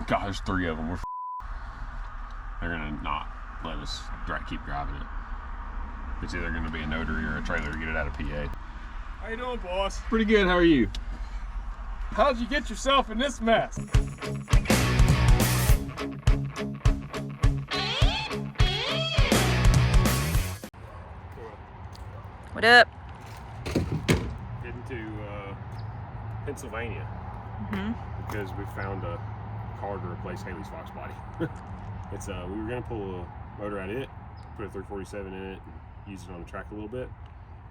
God, there's 3 of them. They're gonna not let us keep driving it. It's either gonna be a Notary or a trailer to get it out of PA. How you doing, boss? Pretty good, how are you? How'd you get yourself in this mess? What up? Heading to Pennsylvania because we found a car to replace Haley's Fox body. It's we were gonna pull a motor out of it, put a 347 in it, and use it on the track a little bit.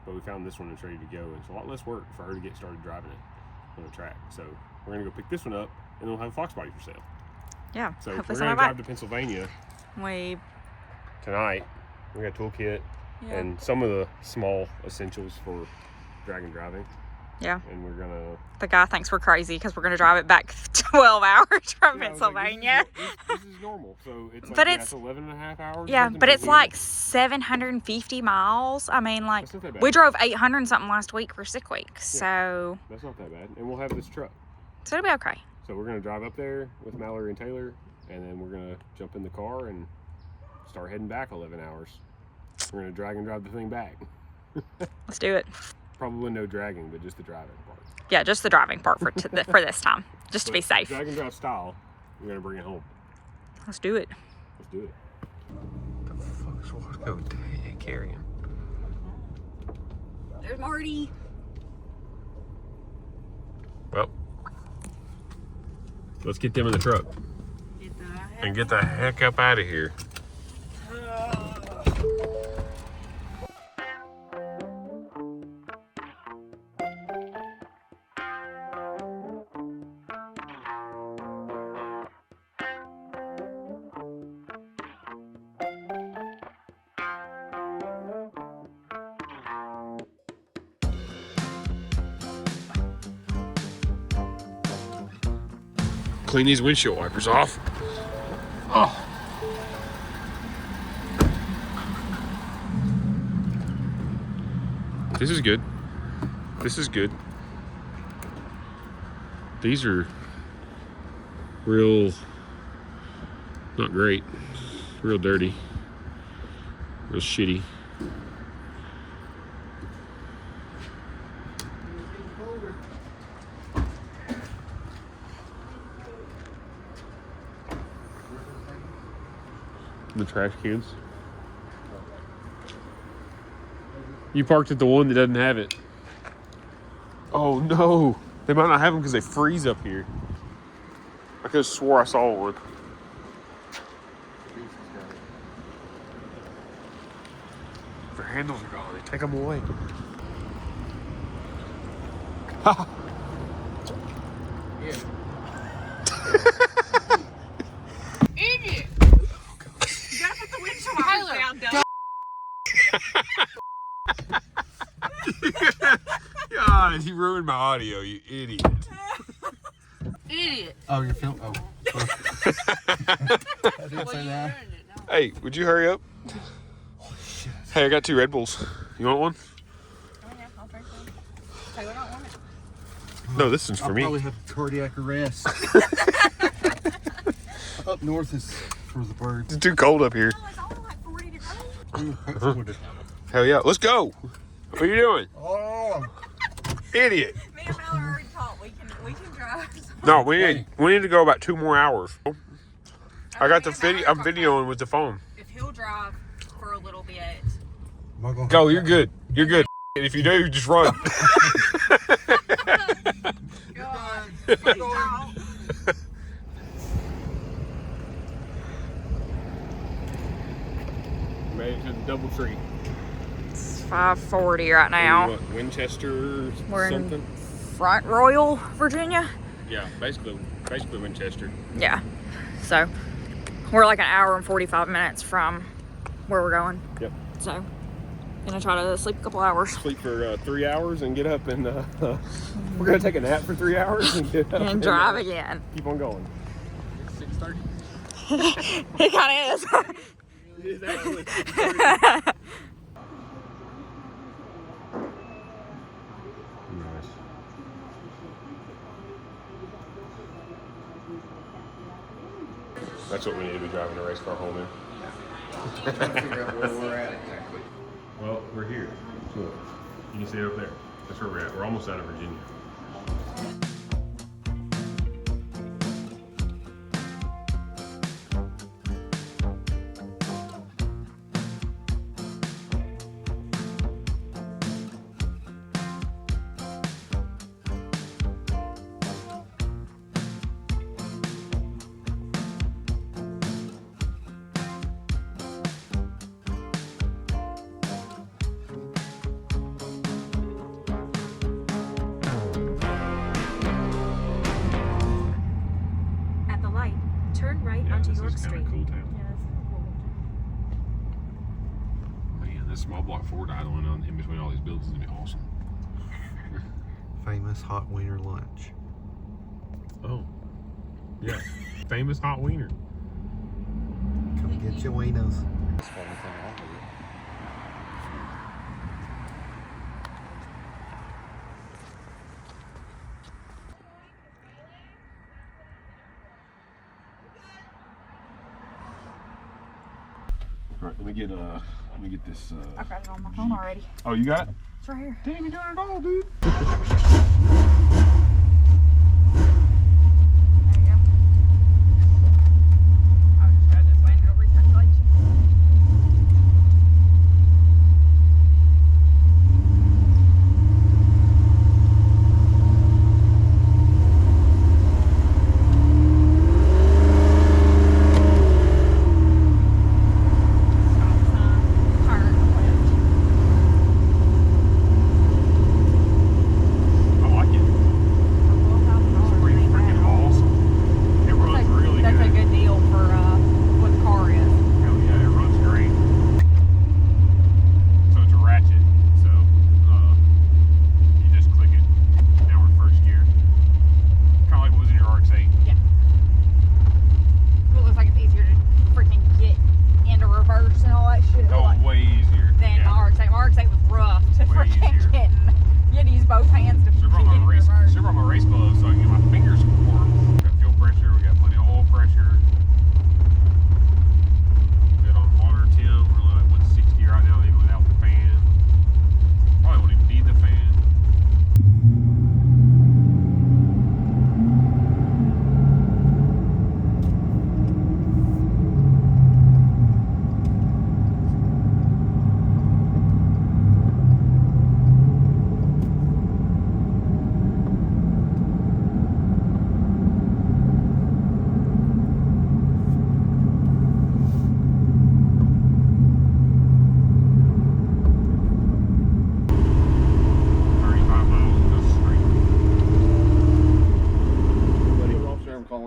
But we found this one that's ready to go. It's a lot less work for her to get started driving it on the track. So we're gonna go pick this one up, and then we'll have a Fox body for sale. Yeah. So we're gonna drive to Pennsylvania tonight. We got a toolkit and some of the small essentials for drag and driving. Yeah. And we're gonna. The guy thinks we're crazy because we're gonna drive it back 12 hours from Pennsylvania. Like, this is normal. So it's like, but it's 11.5 hours. Yeah, but it's like 750 miles. I mean, like, not that bad. We drove 800 and something last week for sick week. So that's not that bad. And we'll have this truck. So it'll be okay. So we're gonna drive up there with Mallory and Taylor, and then we're gonna jump in the car and start heading back 11 hours. We're gonna drag and drive the thing back. Let's do it. Probably no dragging, but just the driving part. Yeah, just the driving part for for this time, just to be safe. Drag and drive style, we're gonna bring it home. Let's do it. Let's do it. What the fuck's Watco carrying? There's Marty. Well, let's get them in the truck and get the heck up out of here. Clean these windshield wipers off. Oh. This is good. This is good. These are real, not great, real dirty, real shitty. The trash cans. You parked at the one that doesn't have it. Oh no, they might not have them because they freeze up here. I could have swore I saw one. Their handles are gone. They take them away. Yeah. Idiot! You gotta put the windshield wipers down, dumb. God, you ruined my audio, you idiot. Idiot. Oh, you're filming? Oh. I didn't say that. Hey, would you hurry up? Oh, shit. Hey, I got 2 Red Bulls. You want one? Oh, yeah, I'll drink one. Taylor don't want it. No, this one's for me. I'll probably have cardiac arrest. Up north is for the birds. It's too cold up here. Oh, it's only like 40 degrees. Hell yeah, let's go. What are you doing? Oh. Idiot. Me and Mel already talked. We can drive. No, we need to go about 2 more hours. I got the video. I'm videoing with the phone. If he'll drive for a little bit. Go, you're good. You're good. And if you do, just run. God. Made it to the double tree. It's 5:40 right now. What, Winchester We're something? in Front Royal, Virginia. Yeah, basically Winchester. Yeah. So we're like an hour and 45 minutes from where we're going. Yep. So gonna try to sleep a couple hours. Sleep for 3 hours and get up and we're gonna take a nap for 3 hours and get up And drive again. Keep on going. 6:30. It kind of is. It is actually. Nice. That's what we need to be driving a race car home in. Trying to figure out where we're at exactly. Well, we're here. Look, you can see it over there. That's where we're at. We're almost out of Virginia. Turn right onto York This is kind Street. of cool town. Yeah, that's cool. Man, this small block Ford idling on in between all these buildings is gonna be awesome. Famous hot wiener lunch. Oh, yeah, famous hot wiener. Come get your wieners. All right, let me get this. I've got it on my phone already. Oh, you got it? It's right here. Damn, you got it all, dude. There you go. I'll just go this way and go recirculate you. Stop sign, turn left. I like it. It's pretty freaking awesome. It runs really That's good. a good deal for what the car is. Hell yeah, it runs great. So it's a ratchet. So you just click it. Now we're in first gear. Kind of like what was in your RX-8. Yeah. It looks like it's easier to freaking get into reverse and all that shit. Oh, like, way easier. than Yeah. my RX-8. My RX-8 was rough to Way freaking easier. get. You had to use both hands to Should get brought into my race. reverse. Should brought my race gloves so I can get my fingers warm. We got fuel pressure. We got plenty of oil pressure. Good on water temp. We're like 160 right now, even without the fan. Probably won't even need the fan.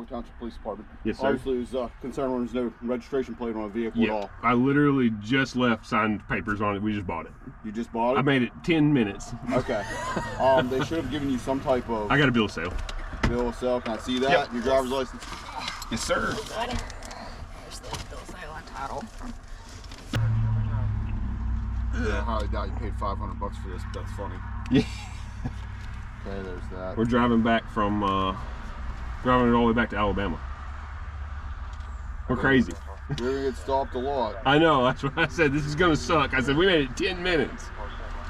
Township Police Department. Yes, sir. Obviously, it was concerned when there's no registration plate on a vehicle at all. I literally just left, signed papers on it. We just bought it. You just bought it? I made it 10 minutes. Okay. They should have given you some type of I got a bill of sale. bill of sale. Can I see that? Yep. Your driver's license? Yes, sir. There's the bill of sale and title. Yeah, I highly doubt you paid $500 for this, but that's funny. Yeah. Okay, there's that. We're driving back from, driving it all the way back to Alabama. We're crazy. You're gonna get stopped a lot. I know, that's what I said. This is gonna suck. I said, we made it 10 minutes.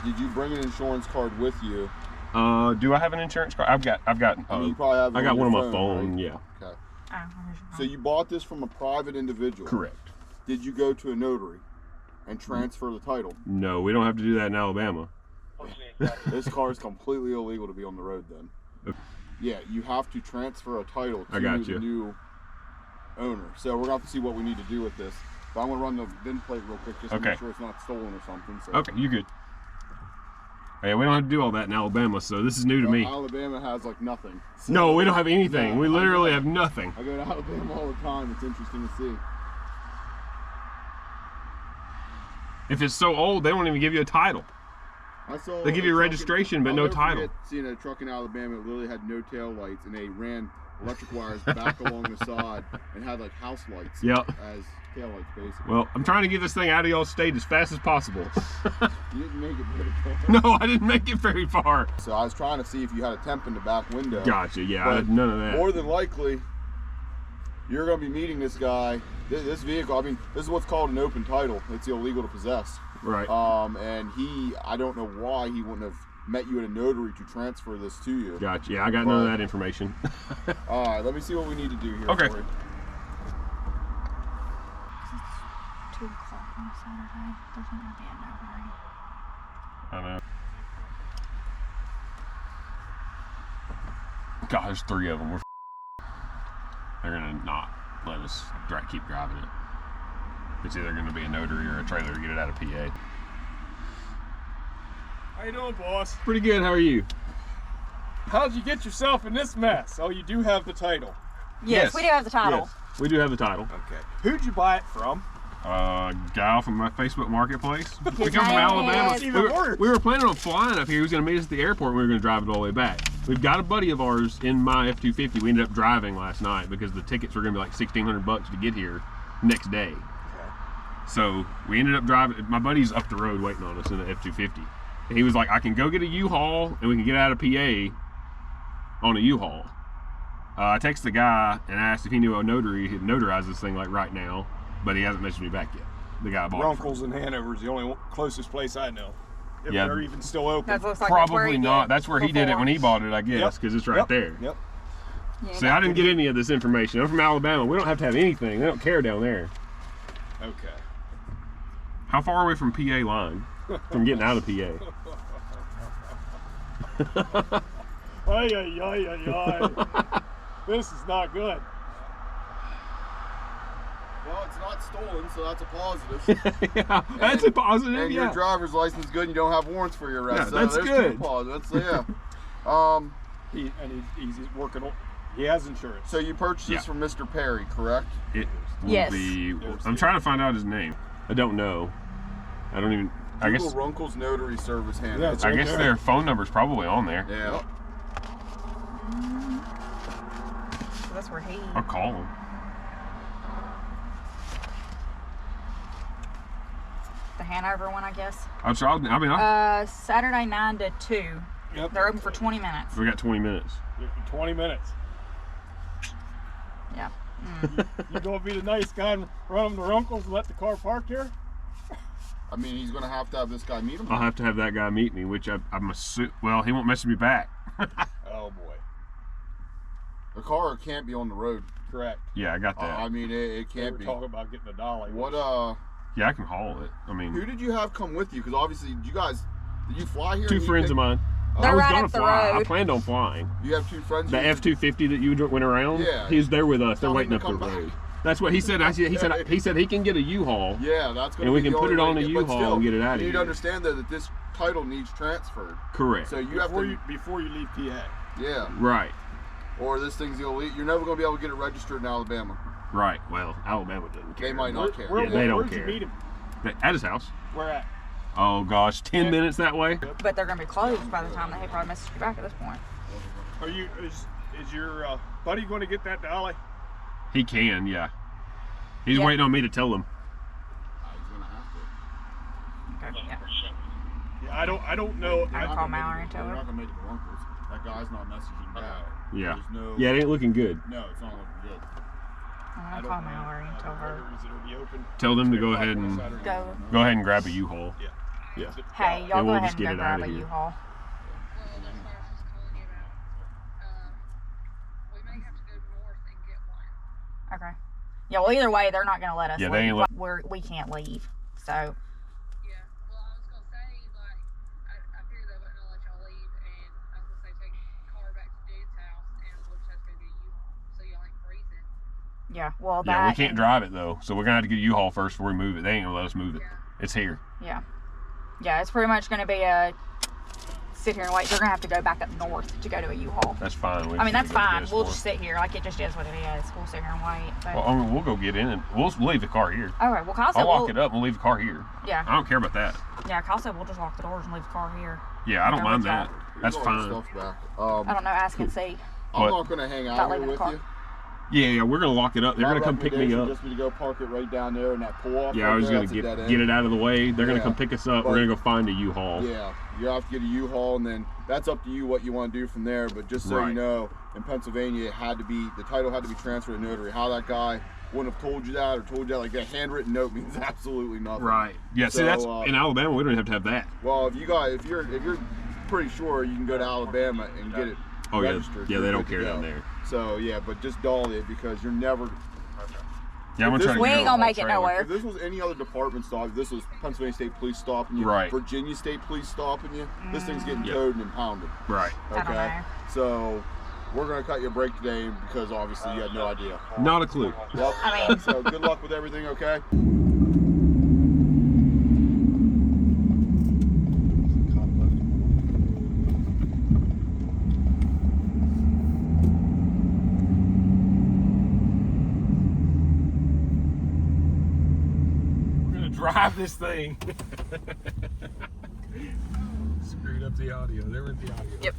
Did you bring an insurance card with you? Do I have an insurance card? I've got, I mean, you probably have it I got on one your on my phone, right? yeah. Okay. Oh, So you bought this from a private individual? Correct. Did you go to a notary and transfer the title? No, we don't have to do that in Alabama. This car is completely illegal to be on the road then. Okay. Yeah, you have to transfer a title to I got the you. new owner. So we're going to have to see what we need to do with this. But I'm going to run the VIN plate real quick just to Okay. make sure it's not stolen or something. So. Okay, you're good. Hey, we don't have to do all that in Alabama, so this is new to me. Alabama has like nothing. So, No, we don't have anything. No, We literally I have nothing. go to Alabama all the time. It's interesting to see. If it's so old, they won't even give you a title. I saw They give you a truck registration, but I'll no never title. forget seeing a truck in Alabama that literally had no tail lights, and they ran electric wires back along the side and had like house lights Yep. as tail lights, basically. Well, I'm trying to get this thing out of y'all's state as fast as possible. You didn't make it very far. No, I didn't make it very far. So I was trying to see if you had a temp in the back window. Gotcha, yeah, I But had none of that. More than likely, you're going to be meeting this guy. This vehicle, I mean, this is what's called an open title. It's illegal to possess. Right. And I don't know why he wouldn't have met you at a notary to transfer this to you. Gotcha. Yeah, I got none of that information. All right, let me see what we need to do here. Okay. For you. 2 o'clock on Saturday. Doesn't have to be a notary. I know. God, there's 3 of them. They're gonna not let us keep driving it. It's either gonna be a notary or a trailer to get it out of PA. How you doing, boss? Pretty good. How are you? How'd you get yourself in this mess? Oh, you do have the title. Yes, we do have the title. Yes, we do have the title. Okay. Who'd you buy it from? Guy from my Facebook Marketplace. We come from name Alabama. is- We were planning on flying up here. He was going to meet us at the airport and we were going to drive it all the way back. We've got a buddy of ours in my F-250. We ended up driving last night because the tickets were going to be like $1,600 to get here next day. Okay. So we ended up driving. My buddy's up the road waiting on us in the F-250. And he was like, I can go get a U-Haul and we can get out of PA on a U-Haul. I texted the guy and asked if he knew a notary who'd notarize this thing like right now, but he hasn't messaged me back yet. The guy I bought it from. Runkles in Hanover is the only closest place I know. If Yeah. they're even still open. That looks like that's where Probably he not. did That's where he did it when he before. bought it, I guess, because it's right Yep. there. Yep. Yeah, See, I didn't get any of this information. I'm from Alabama. We don't have to have anything. They don't care down there. Okay. How far are we from PA line? From getting out of PA? Ay, ay, ay, ay, ay. This is not good. Well, it's not stolen, so that's a positive. Yeah, that's a positive, And yeah. your driver's license is good and you don't have warrants for your arrest. Yeah, so that's there's good. 2 positives, so yeah. He's working on. He has insurance. So you purchased this from Mr. Perry, correct? It will Yes. be. I'm trying to find out his name. I don't know. I don't even. I guess. Google Runkles Notary Service Handler. Yeah, it's I right guess there. their phone number's probably on there. Yeah. So that's where he. I'll call him. The Hanover one, I guess. I'm sure. I mean, Saturday 9 to 2. Yep. They're open for 20 minutes. we got 20 minutes. 20 minutes. Yeah. You gonna be the nice guy and run him to Runkles and let the car park here? I mean, he's going to have this guy meet him. I'll have to have that guy meet me, which I'm assuming. Well, he won't message me back. Oh boy. The car can't be on the road. Correct. Yeah, I got that. I mean, it They can't were be. talking about getting a dolly. What, Yeah, I can haul it. I mean, who did you have come with you? Because obviously, did you fly here? 2 and you friends of picked- mine. They're I was right gonna up the fly. I road. planned on flying. You have 2 friends? The here? F-250 that you went around. Yeah. He's there with us. They're Tell him waiting to up the come back. road. That's what he said. He said he can get a U-Haul. Yeah, that's going And we be can the put only it way on to a get- but U-Haul still, and get it outta You need here. to understand though that this title needs transferred. Correct. So you have to. before you leave PA. Yeah. Right. Or this thing's illegal. You're never going to be able to get it registered in Alabama. Right. Well, Alabama doesn't care. They might not care. Yeah, they don't where'd care. you meet him? At his house. Where at? Oh gosh, 10 minutes that way. But they're going to be closed by the time they probably message you back at this point. Is your buddy going to get that dolly? He can, yeah. He's Yeah. waiting on me to tell him. He's going to have to. Okay, yeah. Yeah, I don't know. I call Mallory and tell We're her. not going to make it to Runkles. That guy's not messaging back. Yeah. There's no. Yeah, it ain't looking good. No, it's not looking good. I'm going to call Mallory and tell her. Is it be open? Tell them to go ahead and Go. go ahead and grab a U-Haul. Yeah. Yeah. Hey, y'all And go we'll ahead just and get go it grab outta a here. U-Haul. Well, that's what I was just calling you about. We may have to go north and get one. Okay. Yeah, well, either way, they're not going to let us Yeah, they leave. ain't We can't leave. So, Yeah. Well, I was gonna say, like, I figured they wouldn't let y'all leave, and I was gonna say take the car back to Dude's house, and we'll just have to go get a U-Haul, so y'all ain't freezing. yeah, well, Yeah, we that. can't drive it though, so we're gonna have to get a U-Haul first before we move it. They ain't gonna let us move it. Yeah. It's here. Yeah. Yeah, it's pretty much going to be a sit here and wait. They're going to have to go back up north to go to a U-Haul. That's fine. I mean, that's fine. We'll just. just sit here. Like, it just is what it is. We'll sit here and wait. But, Well, I mean, we'll go get in and we'll leave the car here. all right, well, Kyle said I'll lock it up and we'll leave the car here. Yeah. I don't care about that. Yeah, Kyle said we'll just lock the doors and leave the car here. Yeah, I don't Okay, mind we'll that. That's Here's all the fine. stuff back. I don't know. Ask and see. I'm What? not going to hang out About here leaving the with car. you. Yeah, we're gonna lock it up. They're gonna come pick me up. Just to go park it right down there in that pull-off. Yeah, I was gonna get it out of the way. They're gonna come pick us up. We're gonna go find a U-Haul. Yeah, you have to get a U-Haul, and then that's up to you what you want to do from there. But just so you know, in Pennsylvania, it had to be, the title had to be transferred to Notary. How that guy wouldn't have told you that, or told you that, like a handwritten note means absolutely nothing. Right. Yeah. So, see, that's in Alabama. We don't have to have that. Well, if you're pretty sure, you can go to Alabama and get it registered. Yeah, they don't care down there. So yeah, but just doll it because you're never. Yeah, I'm gonna try to. We ain't gonna make it nowhere. If this was any other department stop, if this was Pennsylvania State Police stopping you, Virginia State Police stopping you, this thing's getting towed and impounded. Right. Okay. So we're gonna cut your break today because obviously you had no idea. Not a clue. Yep. I mean, so good luck with everything. Okay. Drive this thing. Screwed up the audio. There went the audio. Yep.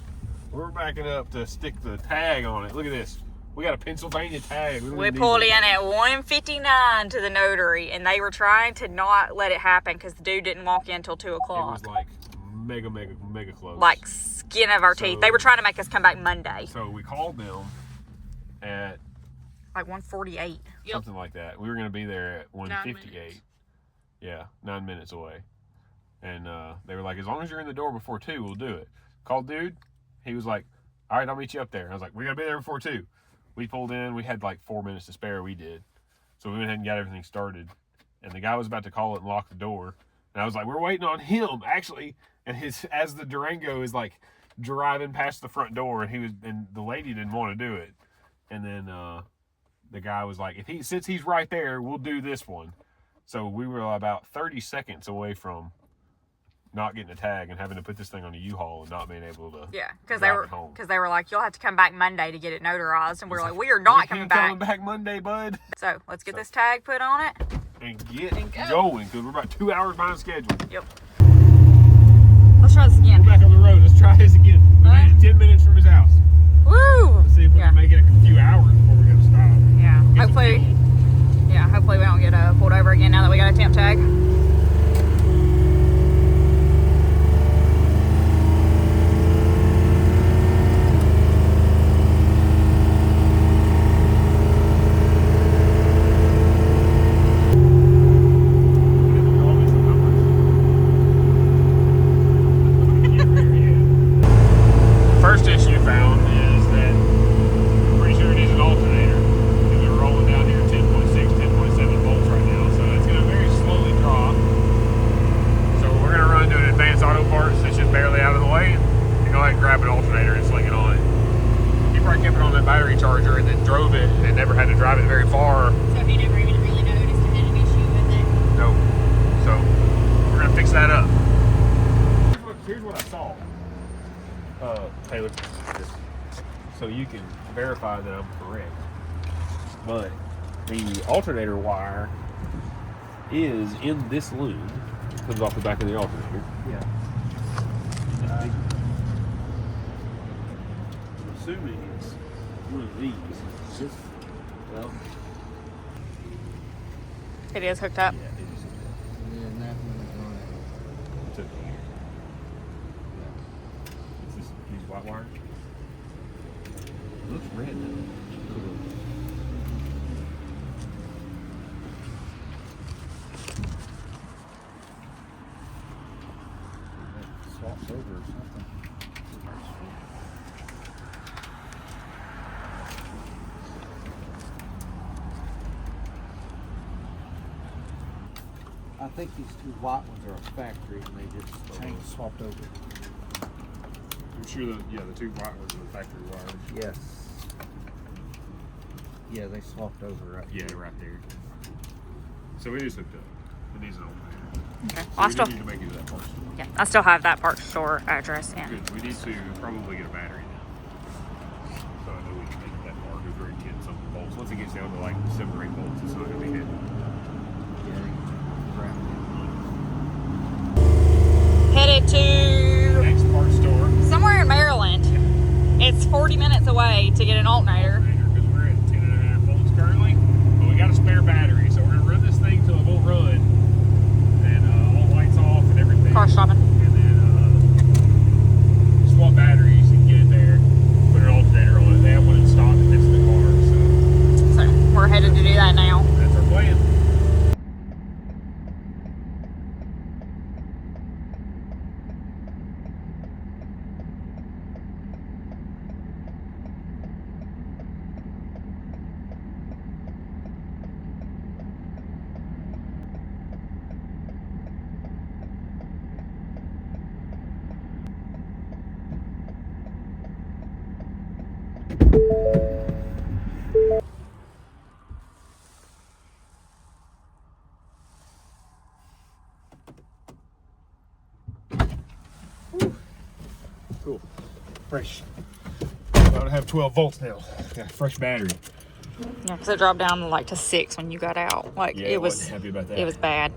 We're backing up to stick the tag on it. Look at this. We got a Pennsylvania tag. We pulled in at 1:59 to the Notary, and they were trying to not let it happen because the dude didn't walk in until 2 o'clock. It was like mega close. Like skin of our teeth. They were trying to make us come back Monday. So we called them at like 1:48. Something like that. We were going to be there at 1:58. Yeah, 9 minutes away. And they were like, as long as you're in the door before 2, we'll do it. Called dude. He was like, all right, I'll meet you up there. I was like, we got to be there before 2. We pulled in. We had like 4 minutes to spare. We did. So we went ahead and got everything started. And the guy was about to call it and lock the door. And I was like, we're waiting on him, actually. And as the Durango is like driving past the front door, and the lady didn't want to do it. And then the guy was like, since he's right there, we'll do this one. So we were about 30 seconds away from not getting a tag and having to put this thing on a U-Haul and not being able to because they were like, you'll have to come back Monday to get it notarized, and we were like, we are not coming back Monday, bud. So let's get this tag put on it and get going because we're about 2 hours behind schedule. Yep. Let's try this again. We're back on the road. Let's try this again. We made it 10 minutes from his house. Woo! Let's see if we can make it a few hours before we got to stop. Yeah. Hopefully we don't get pulled over again now that we got a temp tag. First issue found is that I'm pretty sure it is an alternator because we're rolling down here 10.6, 10.7 volts right now, so it's going to very slowly drop. So we're going to run to an advanced auto parts that's just barely out of the way and go ahead and grab an alternator and sling it on it. He probably kept it on that battery charger and then drove it and never had to drive it very far. So he never even really noticed it had an issue with it? No. So we're going to fix that up. Here's what I saw. Taylor, so you can verify that I'm correct, but the alternator wire is in this loom. It comes off the back of the alternator. Yeah. I'm assuming it's one of these. Well, It is hooked up. Yeah, it is. Yeah, and that one is on it. It's in here. Is this these white wire? It looks red though. swaps over or something. I think these two white ones are a factory and they just changed, swapped over. I'm sure the two white ones are the factory wires. Yes. Yeah, they swapped over right Yeah, right there. So it is hooked up. It needs an alternator. Okay. So Well, we do need to make it to that part store. Yeah, I still have that parts store address. Yeah. Good. We need to probably get a battery now. So I know we can make that part go very 10 something volts. Once it gets down to like 7 or 8 volts, it's not going to be heavy. Headed to Next part store. somewhere in Maryland. It's 40 minutes away to get an alternator. Because we're at 10.5 excited to do that now. That's our plan. Cool. Fresh. About to have 12 volts now. Got a fresh battery. Yeah, because it dropped down like to 6 when you got out. Like Yeah, it was. wasn't happy about that. It was bad.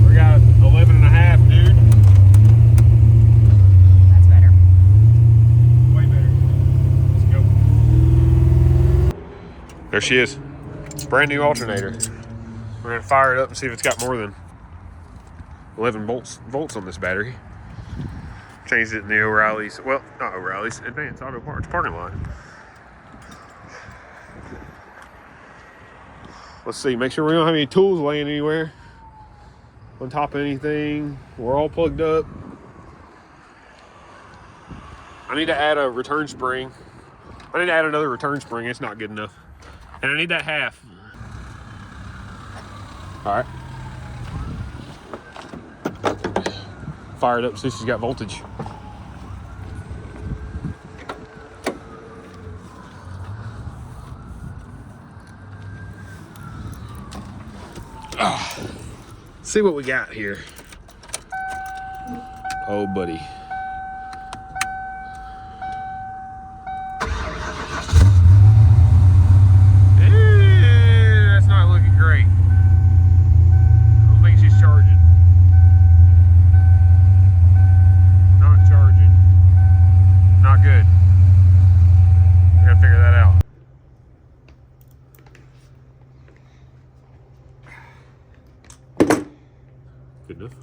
We got 11 and a half, dude. That's better. Way better. Let's go. There she is. Brand new alternator. We're gonna fire it up and see if it's got more than 11 volts on this battery. Changed it in the O'Reilly's, well, not O'Reilly's, Advanced Auto Parts parking lot. Let's see, make sure we don't have any tools laying anywhere on top of anything. We're all plugged up. I need to add a return spring. I need to add another return spring. It's not good enough. And I need that half. All right. Fire it up, see if she's got voltage. See what we got here. Oh, buddy. That's not looking great. I don't think she's charging. Not charging. Not good. I gotta figure that out. Good enough.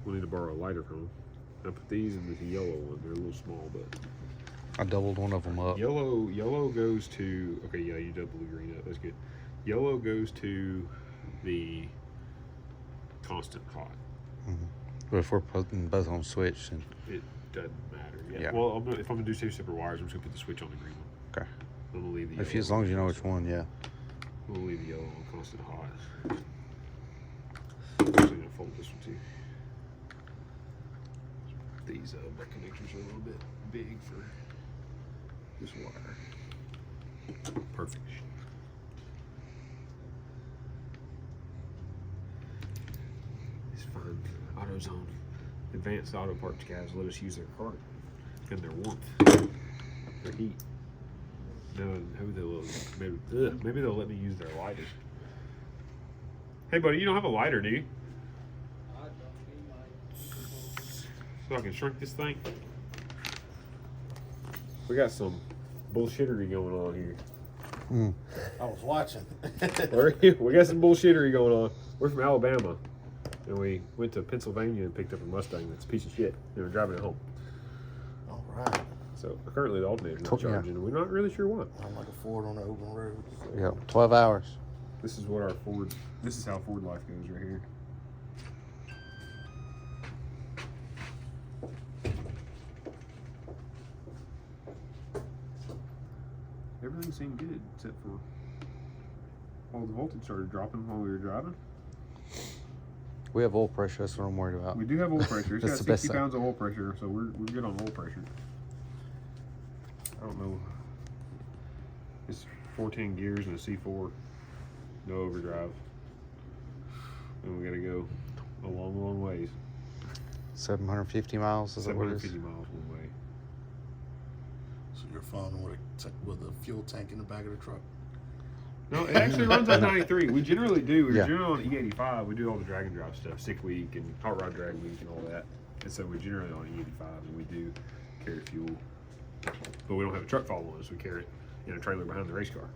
We'll need to borrow a lighter from them. I put these in this yellow one. They're a little small, but I doubled one of them up. yellow goes to, okay, yeah, you double the green up. That's good. Yellow goes to the constant hot. But if we're putting both on switch, then It doesn't matter. Yeah. Yeah. Well, if I'm gonna do 2 separate wires, I'm just gonna put the switch on the green one. okay. I'm gonna leave the If yellow as long on as you know constant. which one, yeah. We'll leave the yellow on constant hot. I'm actually gonna fold this one too. These butt connectors are a little bit big for this wire. Perfect. It's fine. AutoZone. Advanced Auto Parts guys let us use their cart and their warmth, their heat. No, maybe they'll let me use their lighters. Hey, buddy, you don't have a lighter, do you? So I can shrink this thing. We got some bullshittery going on here. I was watching. We got some bullshittery going on. We're from Alabama, and we went to Pennsylvania and picked up a Mustang that's a piece of shit. And we're driving it home. All right. So currently the alternator's not charging, and we're not really sure why. I'm like a Ford on the open road. Yeah, 12 hours. This is what our Ford. This is how Ford life goes right here. Everything seemed good except for all the voltage started dropping while we were driving. We have oil pressure, that's what I'm worried about. We do have oil pressure. It's got That's the best 60 thing. pounds of oil pressure, so we're good on oil pressure. I don't know. It's 14 gears and a C4, no overdrive, and we got to go a long, long ways. 750 miles, is that what it is? 750 miles one way. So you're fun with a fuel tank in the back of the truck. No, it actually runs on 93. We generally do. We're Yeah. generally on E85. We do all the drag and drop stuff, sick week and hot rod drag week and all that. And so we're generally on E85, and we do carry fuel. But we don't have a truck following us. We carry it in a trailer behind the race car.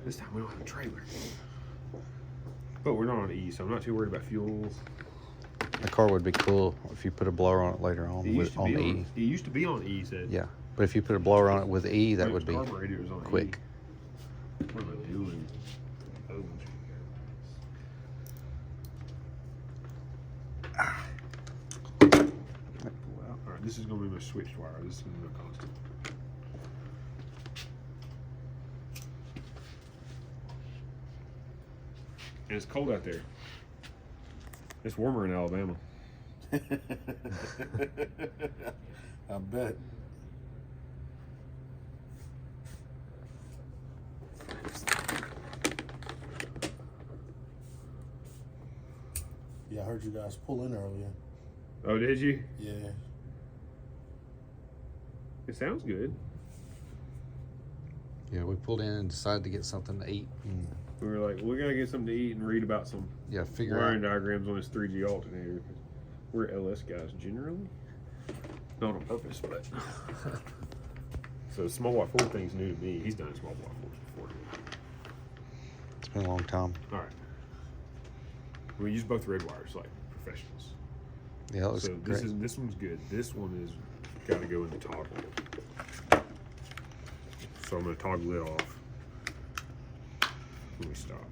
This time we don't have a trailer. But we're not on E, so I'm not too worried about fuel. The car would be cool if you put a blower on it later on It used with to be on on E. It used to be on E, said. Yeah, but if you put a blower on it with E, that would be carburetor was on quick. What am I doing? Oh. Alright, this is going to be my switched wire. This is going to be my constant. And it's cold out there. It's warmer in Alabama. I bet. Yeah, I heard you guys pull in earlier. Oh, did you? Yeah. It sounds good. Yeah, we pulled in and decided to get something to eat. And We were like, we gotta get something to eat and read about some figure wiring out. diagrams on this 3G alternator. We're LS guys generally, not on purpose, but. So small white Ford thing's new to me. He's done small white Fords before. It's been a long time. All right. We use both red wires like professionals. Yeah, it looks So great. this one's good. This one is got to go in the toggle. So I'm gonna toggle it off when we stop.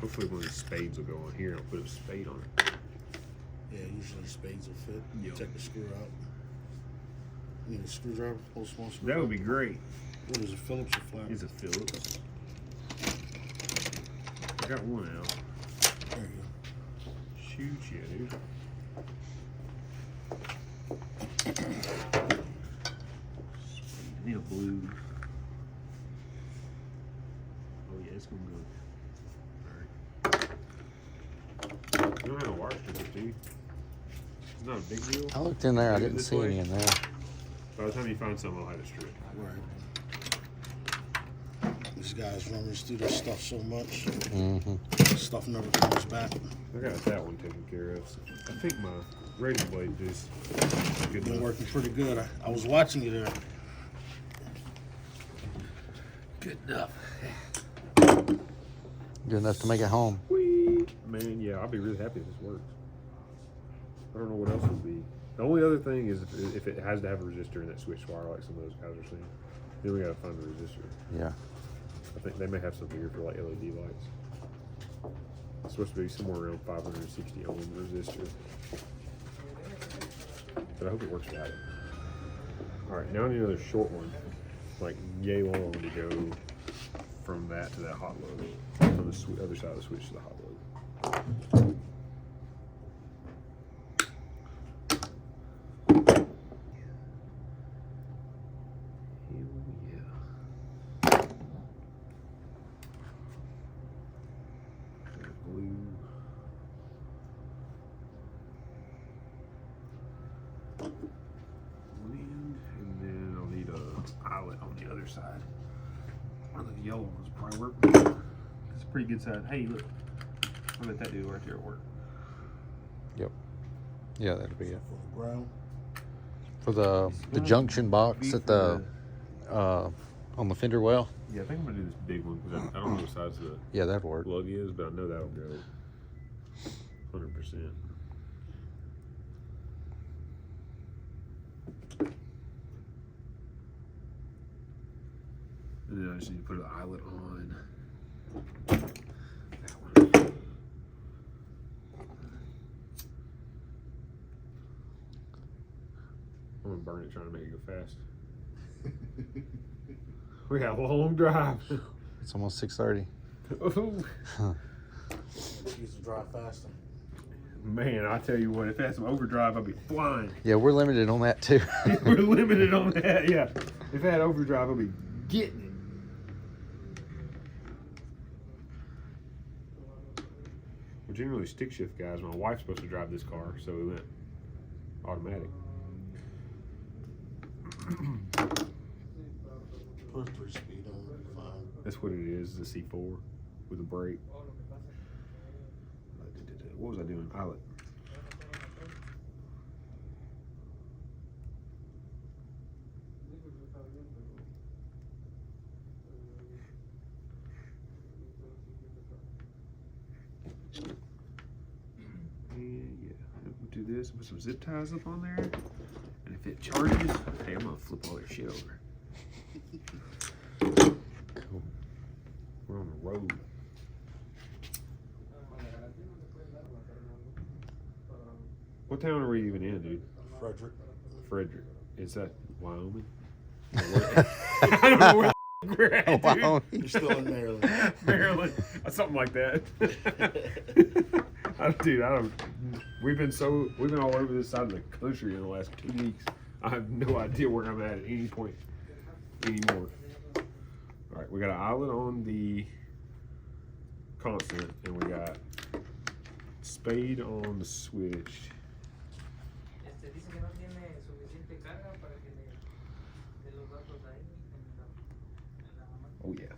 Hopefully one of these spades will go on here. I'll put a spade on it. Yeah, usually spades will fit. Yep. Take the screw out. You need a screwdriver? Pull a small That screwdriver? would be great. What is it, Phillips or flat? It's a Phillips. I got one out. There you go. Shoot you, dude. I need a blue. Oh yeah, it's gonna go. Alright. You don't have a wire stripper, do you? It's not a big deal. I looked in there. I Is it didn't this see way? any in there. By the time you find something, I'll have it stripped. Right. These guys rummage through this stuff so much. Mm-hmm. Stuff never comes back. I got that one taken care of. I think my razor blade is good Been enough. working pretty good. I was watching you there. Good enough. Good enough to make it home. Whee! Man, yeah, I'll be really happy if this works. I don't know what else would be. The only other thing is if it has to have a resistor in that switch wire, like some of those guys are saying, then we gotta find a resistor. Yeah. I think they may have some here for like LED lights. It's supposed to be somewhere around 560 ohm resistor. But I hope it works without it. Alright, now I need another short one. Like yay long to go from that to that hot load. From the other side of the switch to the hot load. Side. I think the yellow ones probably work. It's a pretty good side. Hey, look. I bet that dude right there at work. Yep. Yeah, that'd be it. For the ground. For the junction box at the on the fender well. Yeah, I think I'm gonna do this big one because I don't know what size the Yeah, that'd work. plug is, but I know that'll go 100%. And then I just need to put an eyelet on that one. I'm gonna burn it trying to make it go fast. We got a long drive. It's almost 6:30. Used to drive faster. Man, I tell you what, if it had some overdrive, I'd be flying. Yeah, we're limited on that too. We're limited on that, yeah. If it had overdrive, I'd be getting it. We're generally stick shift guys. My wife's supposed to drive this car, so we went automatic. Put 3-speed on it, fine. That's what it is, the C4 with a brake. What was I doing? Eyelet. Yeah, we'll do do this and put some zip ties up on there. And if it charges, hey, I'm gonna flip all their shit over. Cool. We're on the road. What town are we even in, dude? Frederick. Frederick. Is that Wyoming? I don't know where we're at, dude. Wyoming. You're still in Maryland. Maryland. Something like that. Dude, I don't. We've been all over this side of the country in the last 2 weeks. I have no idea where I'm at any point anymore. All right, we got an islet on the constant, and we got spade on the switch. Oh yeah.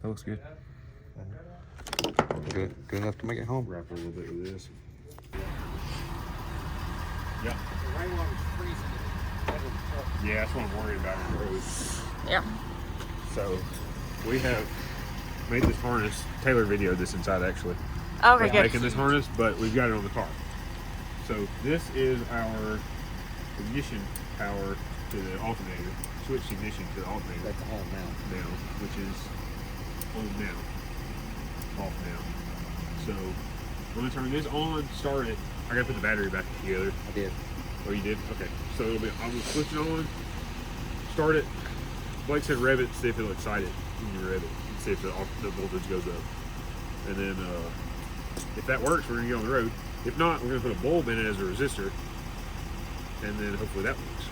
That looks good. Good enough to make it home. Wrap a little bit with this. Yeah. Yeah, that's what I'm worried about on the road. Yeah. So we have made this harness. Taylor videoed this inside actually. Okay, Like good. making this harness, but we've got it on the car. So this is our ignition power to the alternator. Switch ignition to the alternator. That's all now. Now, which is on now, off now. So I'm gonna turn this on, start it. I gotta put the battery back together. I did. Oh, you did? Okay. So it'll be. I'm gonna switch it on, start it. Blake said rev it, see if it'll excite it when you rev it, and see if the voltage goes up. And then if that works, we're gonna get on the road. If not, we're gonna put a bulb in it as a resistor, and then hopefully that works.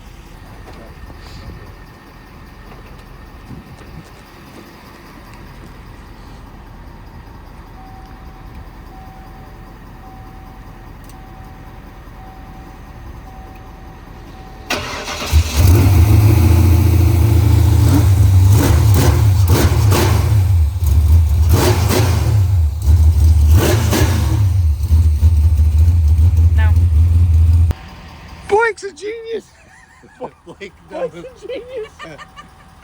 Blake's a genius. Blake knows. Genius.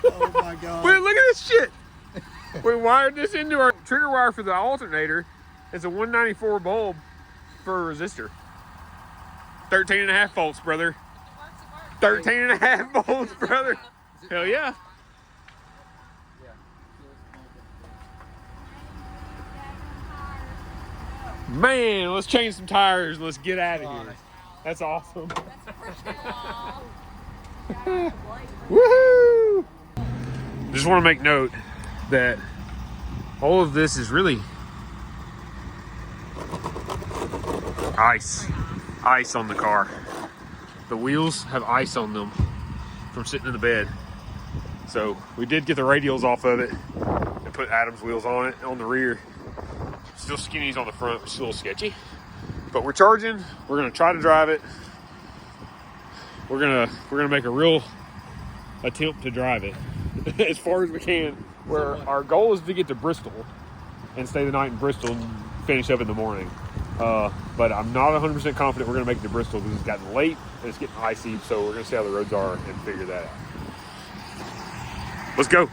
Oh my God. Wait, look at this shit. We wired this into our trigger wire for the alternator. It's a 194 bulb for a resistor. 13.5 volts, brother. 13.5 volts, brother. Hell yeah. Man, let's change some tires and let's get out of here. That's awesome. Woohoo! Just want to make note that all of this is really ice on the car. The wheels have ice on them from sitting in the bed. So we did get the radials off of it and put Adam's wheels on it on the rear. Still skinnies on the front, which is a little sketchy. But we're charging. We're gonna try to drive it. We're gonna make a real attempt to drive it as far as we can. Where our goal is to get to Bristol and stay the night in Bristol and finish up in the morning. But I'm not 100% confident we're gonna make it to Bristol because it's gotten late and it's getting icy. So we're gonna see how the roads are and figure that out. Let's go.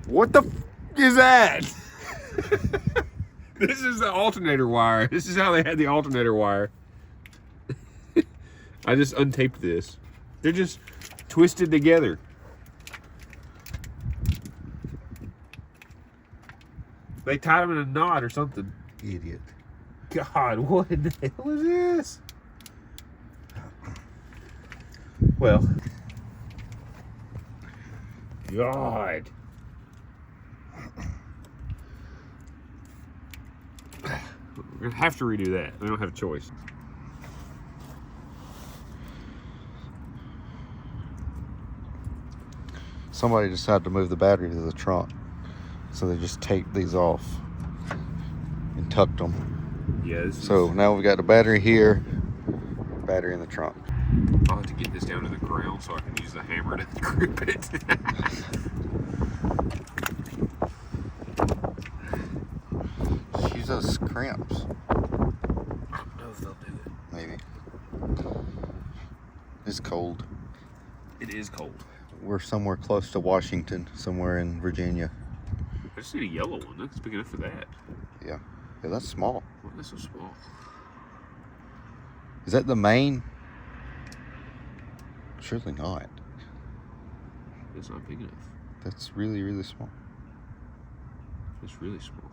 What the f is that? This is the alternator wire. This is how they had the alternator wire. I just untaped this. They're just twisted together. They tied him in a knot or something. Idiot. God, what in the hell is this? Well, God. We're gonna have to redo that. We don't have a choice. Somebody decided to move the battery to the trunk, so they just taped these off and tucked them. Yes. So now we got the battery here, battery in the trunk. I'll have to get this down to the ground so I can use the hammer to grip it. Just use those cramps. I don't know if they'll do it. Maybe. It's cold. It is cold. We're somewhere close to Washington, somewhere in Virginia. I just need a yellow one. That's big enough for that. Yeah. Yeah, that's small. Why is that so small? Is that the main? Surely not. It's not big enough. That's really, really small. It's really small.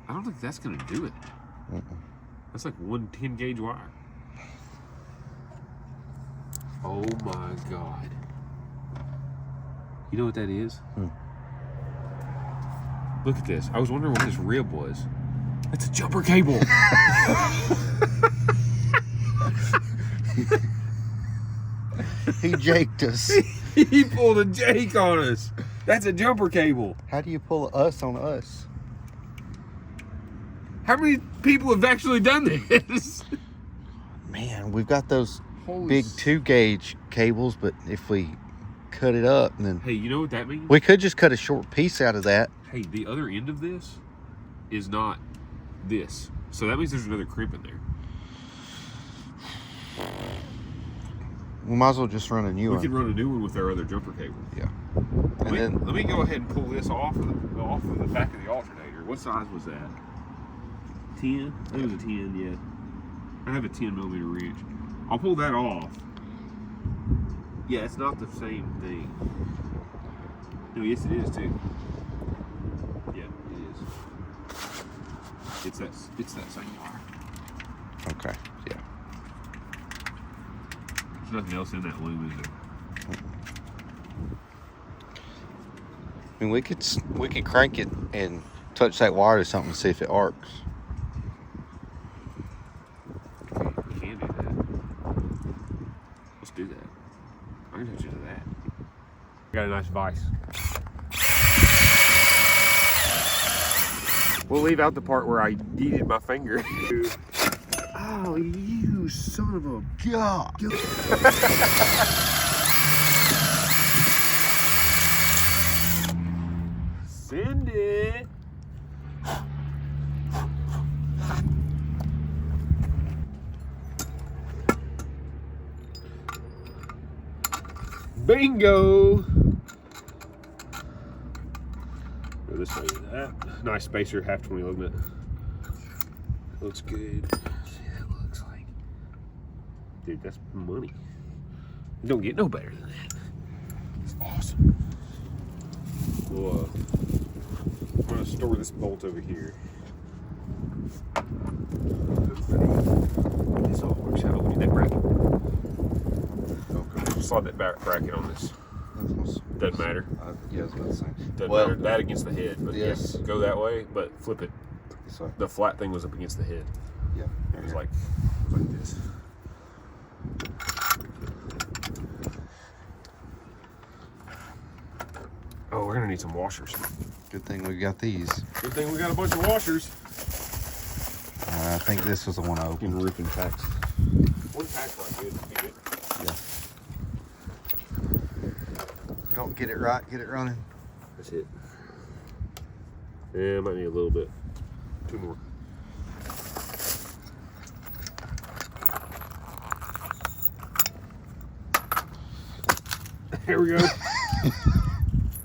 I don't think that's gonna do it. That's like one 10 gauge wire. Oh my God. You know what that is? Look at this. I was wondering what this rib was. It's a jumper cable. He jaked us. He pulled a jake on us. That's a jumper cable. How do you pull us on us? How many people have actually done this? Man, we've got those Holy big 2 gauge cables, but if we cut it up, then Hey, you know what that means? we could just cut a short piece out of that. Hey, the other end of this is not this. So that means there's another crimp in there. We might as well just run a new We one. can run a new one with our other jumper cable. Yeah. And Let me go ahead and pull this off of the back of the alternator. What size was that? 10? I think it was a 10, yeah. I have a 10 millimeter wrench. I'll pull that off. Yeah, it's not the same thing. No, yes it is too. Yeah, it is. It's that same wire. okay, yeah. There's nothing else in that loom, is there? I mean, we could crank it and touch that wire to something and see if it arcs. We can do that. Let's do that. I'm gonna touch it to that. Got a nice vise. We'll leave out the part where I yeeted my finger. Oh, you son of a god. Send it. Bingo. Go this way. Nice spacer, half 20 limit. Looks good. See, that looks like. Dude, that's money. You don't get no better than that. It's awesome. We'll, I'm gonna store this bolt over here. Hopefully this all works out. We need that bracket. Okay. Slide that bracket on this. Doesn't matter. Yeah, I was about to say. Doesn't matter. That against the head. But yes. Go that way, but flip it. Sorry. The flat thing was up against the head. Yeah. It was like this. Oh, we're gonna need some washers. Good thing we got these. Good thing we got a bunch of washers. I think this was the one I opened. In roofing packs. One pack right good. Good. Yeah. Don't get it right, get it running. That's it. Yeah, might need a little bit. 2 more. Here we go.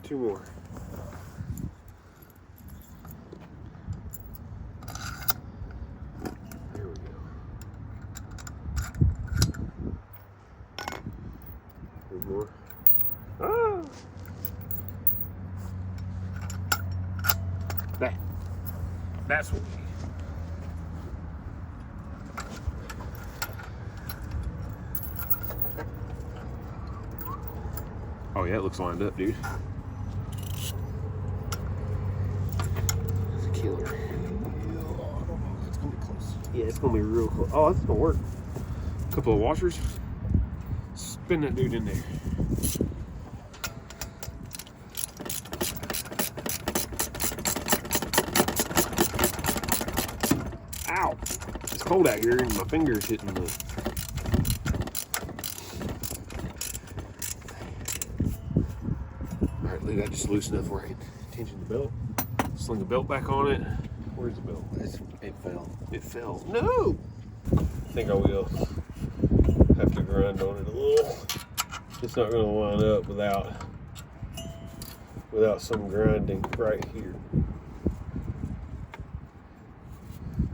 2 more. There we go. 1 more. Ah! That's what we need. Oh yeah, it looks lined up, dude. It's a killer. It's gonna be close. Yeah, it's gonna be real close. Oh, that's gonna work. A couple of washers. Spin that dude in there. Ow! It's cold out here and my finger's hitting the... Alright, leave that just loose enough where I can tension the belt. Sling the belt back on it. Where's the belt? It fell. It fell. No! I think I will have to grind on it a little. It's not going to line up without some grinding right here.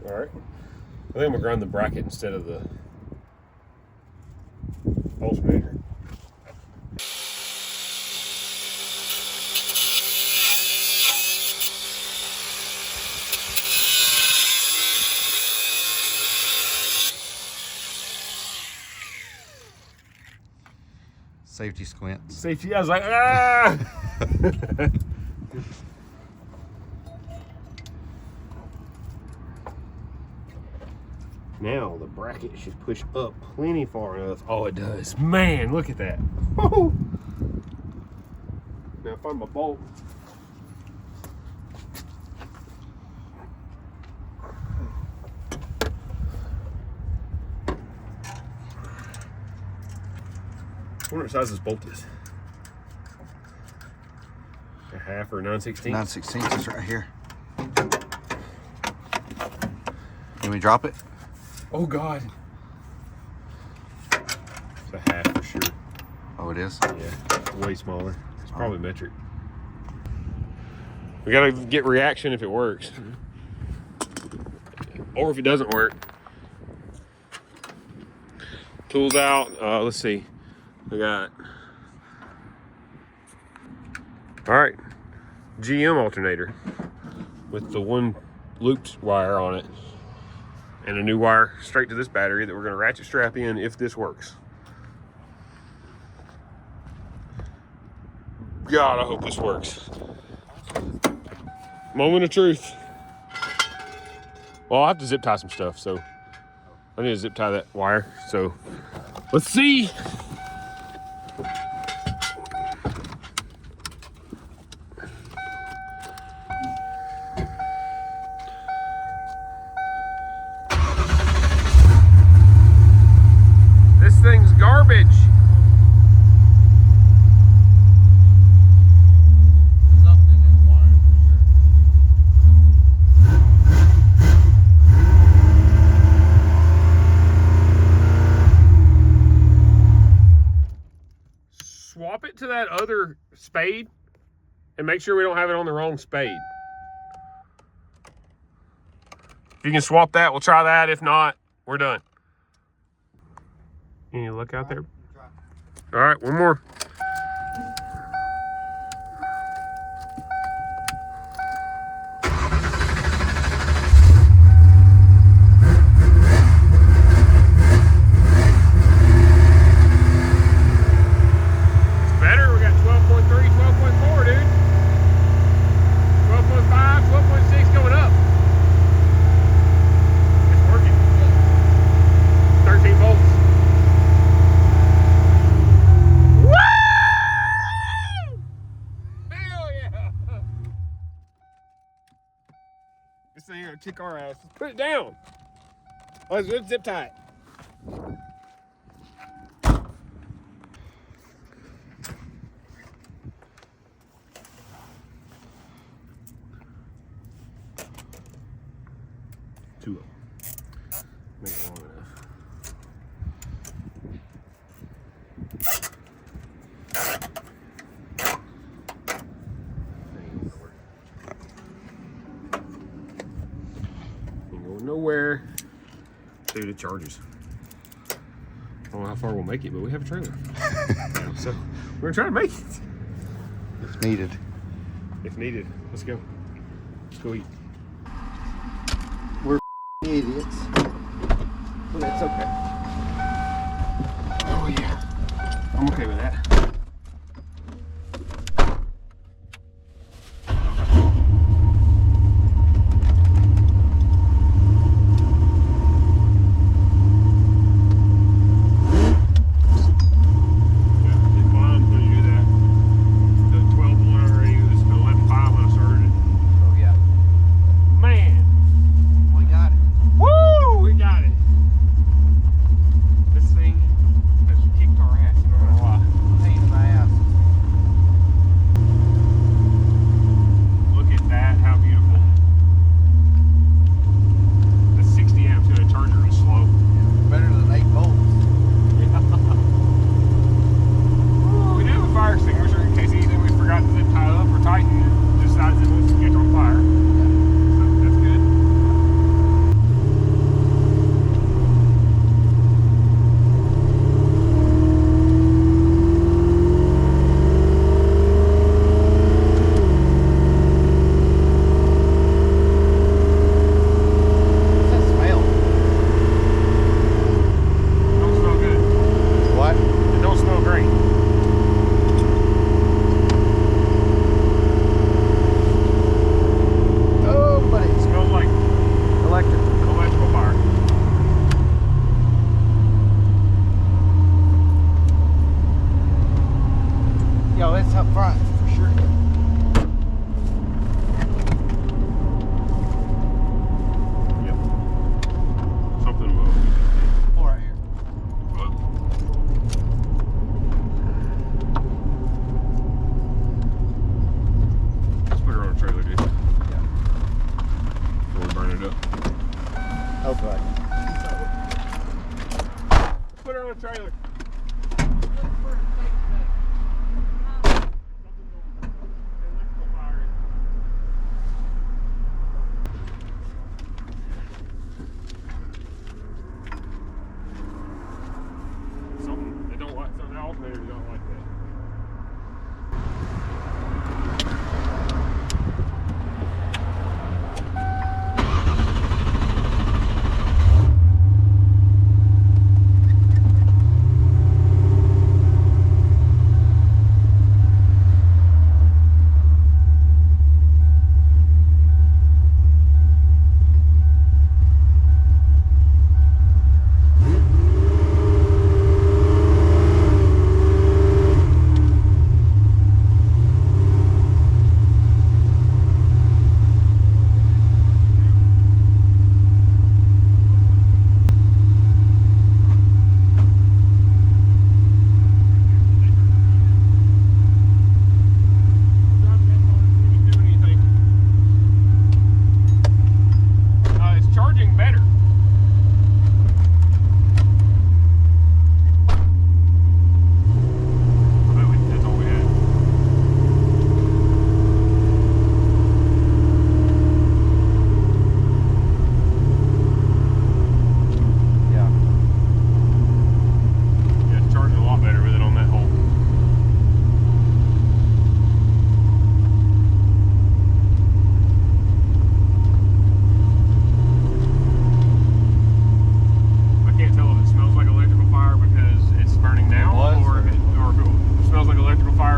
Alright. I think I'm going to grind the bracket instead of the alternator. Safety squints. Safety, I was like, ah! Now the bracket should push up plenty far enough. Oh, it does. Man, look at that. Woo! Now find my bolt. I wonder what size this bolt is. A half or 9/16? 9/16 is right here. Can we drop it? Oh God. It's a half for sure. Oh, it is? Yeah, way smaller. It's probably metric. We gotta get reaction if it works. Or if it doesn't work. Tools out. Let's see. We got, all right, GM alternator with the one looped wire on it and a new wire straight to this battery that we're going to ratchet strap in if this works. God, I hope this works. Moment of truth. Well, I'll have to zip tie some stuff, so I need to zip tie that wire. So let's see. Thing's garbage. Swap it to that other spade and make sure we don't have it on the wrong spade. If you can swap that, we'll try that. If not, we're done. Any luck out there? All right, one more. It's better. We got 12.3, 12.4, dude. 12.5, 12.6 going up. It's working. 13 volts. This thing gonna kick our ass. Let's put it down. Let's zip tie it. Two of them. Make it long enough. Nowhere. Dude, it charges. I don't know how far we'll make it, but we have a trailer. So we're gonna try to make it. If needed. If needed. Let's go. Let's go eat. We're idiots. But it's okay. Oh yeah. I'm okay with that. Trailer. Something they don't like, some alternators don't like that.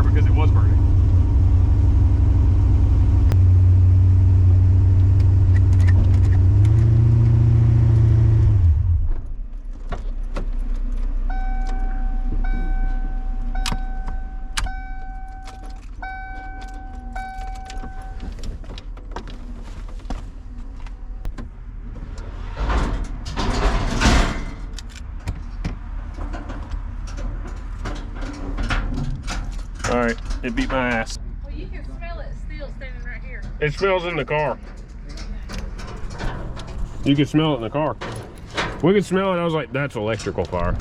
Because it was burning. All right, it beat my ass. Well, you can smell it still standing right here. It smells in the car. You could smell it in the car. We could smell it. I was like, that's electrical fire.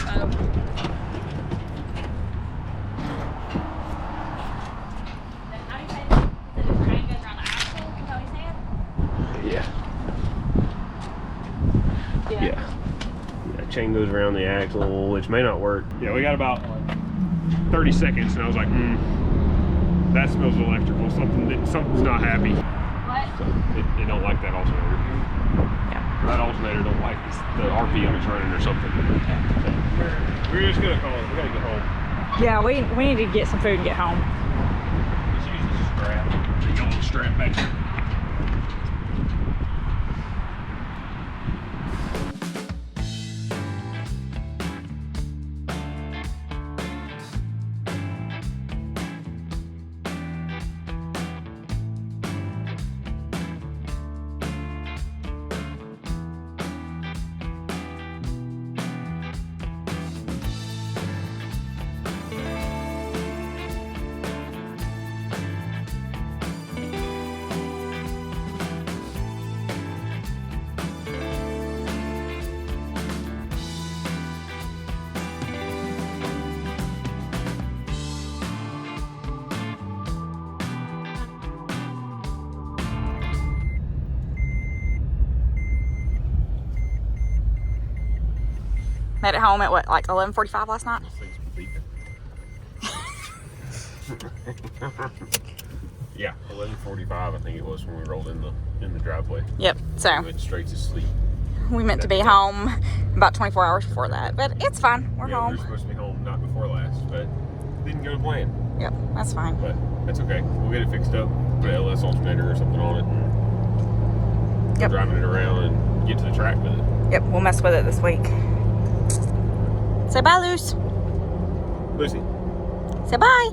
Yeah. Chain goes around the axle, which may not work. Yeah, we got about 30 seconds, and I was like, that smells electrical. Something's not happy. Well, So it don't like that alternator. Yeah. That alternator don't like this, the RPM it's running or something. So we're just gonna call it. We gotta get home. Yeah, we need to get some food and get home. Let's use this strap. You got a little strap back here. Made it home at what, like 11:45 last night? This thing's beeping. Yeah, 11:45 I think it was when we rolled in the driveway. Yep. So We went straight to sleep. we meant to be home about 24 hours before that, but it's fine. We're Yeah, we home. were supposed to be home not before last, but didn't go to plan. Yep, that's fine. But that's okay. We'll get it fixed up. Put an LS alternator or something on it. And Yep. Driving it around and get to the track with it. Yep, we'll mess with it this week. Say bye, Luce. Lucy. Say bye.